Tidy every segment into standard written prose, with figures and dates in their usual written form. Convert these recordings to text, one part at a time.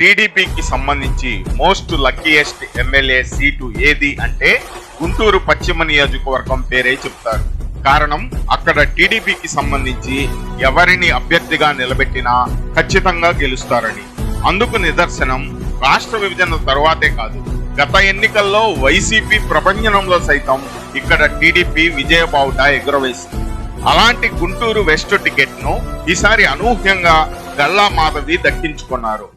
టీడీపీకి సంబంధించి most luckiest MLA seat ఏది అంటే గుంటూరు పశ్చిమ నియోజకవర్గం పేరే చెప్తారు. కారణం అక్కడ టీడీపీకి సంబంధించి ఎవరిని అభ్యర్థిగా నిలబెట్టినా ఖచ్చితంగా గెలుస్తారని. అందుకు నిదర్శనం రాష్ట్ర విభజన తరువాతే కాదు, గత ఎన్నికల్లో వైసీపీ ప్రభంజనంలో సైతం ఇక్కడ టీడీపీ విజయబావుట ఎగురవేసింది. అలాంటి గుంటూరు వెస్ట్ టికెట్ ను ఈసారి అనూహ్యంగా గల్లా మాధవి దక్కించుకున్నారు.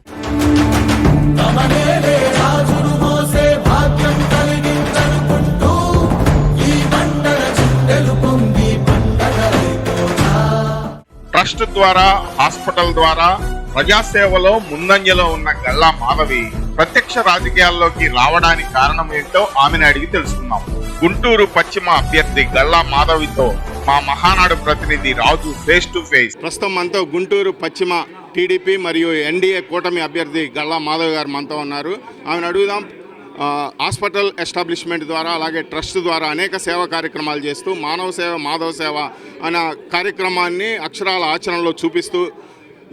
ట్రస్ట్ ద్వారా, హాస్పిటల్ ద్వారా ప్రజాసేవలో ముందంజలో ఉన్న గల్లా మాధవి ప్రత్యక్ష రాజకీయాల్లోకి రావడానికి కారణం ఏంటో ఆమెను అడిగి తెలుసుకున్నాం. గుంటూరు పశ్చిమ అభ్యర్థి గల్లా మాధవితో మా మహానాడు ప్రతినిధి రాజు ఫేస్ టు ఫేస్. ప్రస్తుతం మనతో గుంటూరు పశ్చిమ టీడీపీ మరియు ఎన్డీఏ కూటమి అభ్యర్థి గల్లా మాధవ్ గారు మనతో ఉన్నారు. ఆమెను అడుగుదాం. హాస్పిటల్ ఎస్టాబ్లిష్మెంట్ ద్వారా అలాగే ట్రస్ట్ ద్వారా అనేక సేవా కార్యక్రమాలు చేస్తూ మానవ సేవ మాధవ సేవ అనే కార్యక్రమాన్ని అక్షరాల ఆచరణలో చూపిస్తూ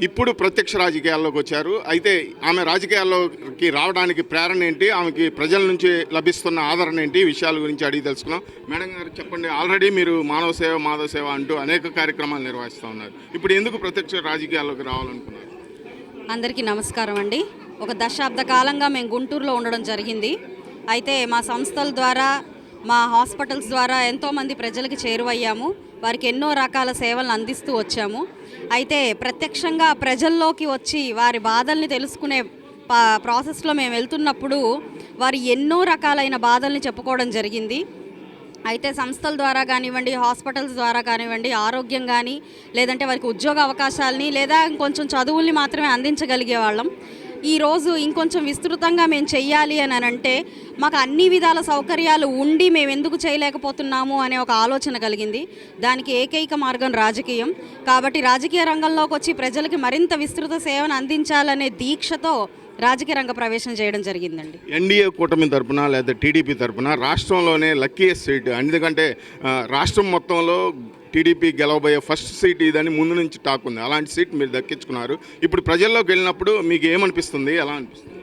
ఇప్పుడు ప్రత్యక్ష రాజకీయాల్లోకి వచ్చారు. అయితే ఆమె రాజకీయాల్లోకి రావడానికి ప్రేరణ ఏంటి, ఆమెకి ప్రజల నుంచి లభిస్తున్న ఆదరణ ఏంటి, ఈ విషయాల గురించి అడిగి తెలుసుకున్నాం. మేడం గారు చెప్పండి, ఆల్రెడీ మీరు మానవ సేవ మాధవ సేవ అంటూ అనేక కార్యక్రమాలు నిర్వహిస్తూ ఉన్నారు. ఇప్పుడు ఎందుకు ప్రత్యక్ష రాజకీయాల్లోకి రావాలనుకున్నారు? అందరికీ నమస్కారం అండి. ఒక దశాబ్ద కాలంగా మేము గుంటూరులో ఉండడం జరిగింది. అయితే మా సంస్థల ద్వారా, మా హాస్పిటల్స్ ద్వారా ఎంతోమంది ప్రజలకి చేరువయ్యాము. వారికి ఎన్నో రకాల సేవలను అందిస్తూ వచ్చాము. అయితే ప్రత్యక్షంగా ప్రజల్లోకి వచ్చి వారి బాధల్ని తెలుసుకునే ప్రాసెస్లో మేము వెళ్తున్నప్పుడు వారి ఎన్నో రకాలైన బాధల్ని చెప్పుకోవడం జరిగింది. అయితే సంస్థల ద్వారా కానివ్వండి, హాస్పిటల్స్ ద్వారా కానివ్వండి, ఆరోగ్యం కానీ లేదంటే వారికి ఉద్యోగ అవకాశాలని లేదా ఇంకొంచెం చదువుల్ని మాత్రమే అందించగలిగే వాళ్ళం. ఈరోజు ఇంకొంచెం విస్తృతంగా మేము చెయ్యాలి అని అంటే మాకు అన్ని విధాల సౌకర్యాలు ఉండి మేము ఎందుకు చేయలేకపోతున్నాము అనే ఒక ఆలోచన కలిగింది. దానికి ఏకైక మార్గం రాజకీయం. కాబట్టి రాజకీయ రంగంలోకి వచ్చి ప్రజలకి మరింత విస్తృత సేవను అందించాలనే దీక్షతో రాజకీయ రంగ ప్రవేశం చేయడం జరిగిందండి. ఎన్డీఏ కూటమి తరపున లేదా టీడీపీ తరపున రాష్ట్రంలోనే లక్కీయెస్ట్ సీట్, ఎందుకంటే రాష్ట్రం మొత్తంలో టీడీపీ గెలవబోయే ఫస్ట్ సీట్ ఇదని ముందు నుంచి టాక్ ఉంది. అలాంటి సీట్ మీరు దక్కించుకున్నారు. ఇప్పుడు ప్రజల్లోకి వెళ్ళినప్పుడు మీకు ఏమనిపిస్తుంది, ఎలా అనిపిస్తుంది?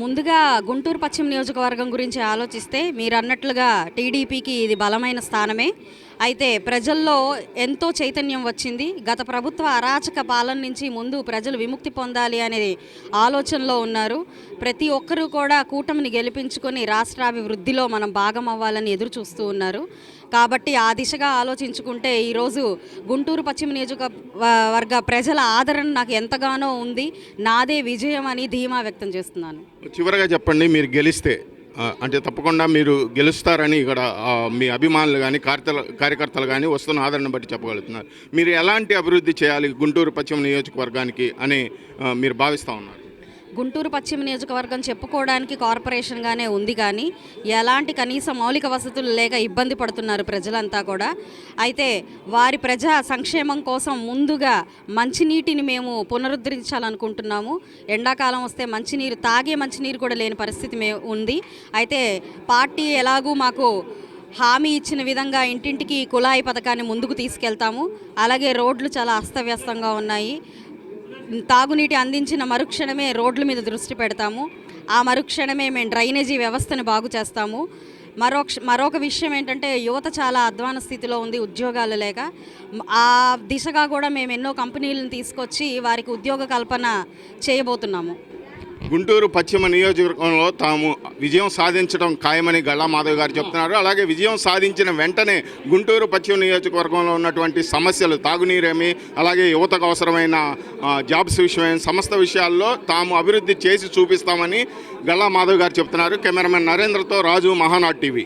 ముందుగా గుంటూరు పశ్చిమ నియోజకవర్గం గురించి ఆలోచిస్తే మీరు అన్నట్లుగా టీడీపీకి ఇది బలమైన స్థానమే. అయితే ప్రజల్లో ఎంతో చైతన్యం వచ్చింది. గత ప్రభుత్వ అరాచక పాలన నుంచి ముందు ప్రజలు విముక్తి పొందాలి అనే ఆలోచనలో ఉన్నారు. ప్రతి ఒక్కరూ కూడా కూటమిని గెలిపించుకొని రాష్ట్రాభివృద్ధిలో మనం భాగం అవ్వాలని ఎదురు చూస్తూ ఉన్నారు. కాబట్టి ఆ దిశగా ఆలోచించుకుంటే ఈరోజు గుంటూరు పశ్చిమ నియోజకవర్గ ప్రజల ఆదరణ నాకు ఎంతగానో ఉంది. నాదే విజయం అని ధీమా వ్యక్తం చేస్తున్నాను. చివరగా చెప్పండి, మీరు గెలిస్తే అంటే తప్పకుండా మీరు గెలుస్తారని ఇక్కడ మీ అభిమానులు కానీ కార్యకర్తలు కానీ వస్తున్న ఆదరణ బట్టి చెప్పగలుగుతున్నారు. మీరు ఎలాంటి అభివృద్ధి చేయాలి గుంటూరు పశ్చిమ నియోజకవర్గానికి అని మీరు భావిస్తూ ఉన్నారు? గుంటూరు పశ్చిమ నియోజకవర్గం చెప్పుకోవడానికి కార్పొరేషన్గానే ఉంది, కానీ ఎలాంటి కనీస మౌలిక వసతులు లేక ఇబ్బంది పడుతున్నారు ప్రజలంతా కూడా. అయితే వారి ప్రజా సంక్షేమం కోసం ముందుగా మంచినీటిని మేము పునరుద్ధరించాలనుకుంటున్నాము. ఎండాకాలం వస్తే తాగే మంచినీరు కూడా లేని పరిస్థితి ఉంది. అయితే పార్టీ ఎలాగూ మాకు హామీ ఇచ్చిన విధంగా ఇంటింటికి కుళాయి పథకాన్ని ముందుకు తీసుకెళ్తాము. అలాగే రోడ్లు చాలా అస్తవ్యస్తంగా ఉన్నాయి. తాగునీటి అందించిన మరుక్షణమే రోడ్ల మీద దృష్టి పెడతాము. ఆ మరుక్షణమే మేము డ్రైనేజీ వ్యవస్థను బాగు చేస్తాము. మరొక విషయం ఏంటంటే యువత చాలా అధ్వాన స్థితిలో ఉంది, ఉద్యోగాలు లేక. ఆ దిశగా కూడా మేము ఎన్నో కంపెనీలను తీసుకొచ్చి వారికి ఉద్యోగ కల్పన చేయబోతున్నాము. గుంటూరు పశ్చిమ నియోజకవర్గంలో తాము విజయం సాధించడం ఖాయమని గల్లా మాధవ్ గారు చెప్తున్నారు. అలాగే విజయం సాధించిన వెంటనే గుంటూరు పశ్చిమ నియోజకవర్గంలో ఉన్నటువంటి సమస్యలు, తాగునీరేమి అలాగే యువతకు అవసరమైన జాబ్స్ విషయమైన సమస్త విషయాల్లో తాము అభివృద్ధి చేసి చూపిస్తామని గల్లా మాధవ్ గారు చెప్తున్నారు. కెమెరామెన్ నరేంద్రతో రాజు, మహానాడు టీవీ.